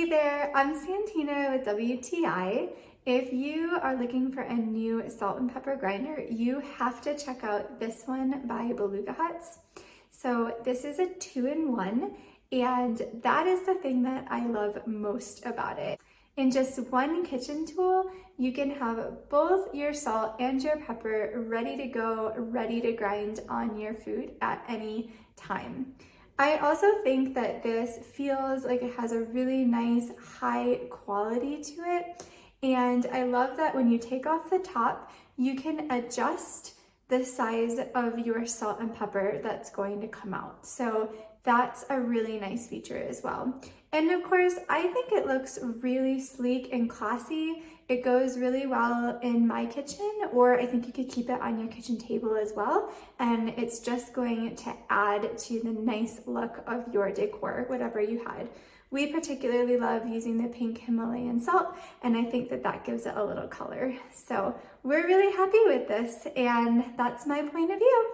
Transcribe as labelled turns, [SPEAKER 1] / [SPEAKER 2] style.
[SPEAKER 1] Hey there, I'm Santina with WTI. If you are looking for a new salt and pepper grinder, you have to check out this one by Beluga Huts. So this is a 2-in-1, and that is the thing that I love most about it. In just one kitchen tool, you can have both your salt and your pepper ready to go, ready to grind on your food at any time. I also think that this feels like it has a really nice high quality to it. And I love that when you take off the top, you can adjust the size of your salt and pepper that's going to come out. So that's a really nice feature as well. And of course, I think it looks really sleek and classy. It goes really well in my kitchen, or I think you could keep it on your kitchen table as well. And it's just going to add to the nice look of your decor, whatever you had. We particularly love using the pink Himalayan salt, and I think that that gives it a little color. So we're really happy with this, and that's my point of view.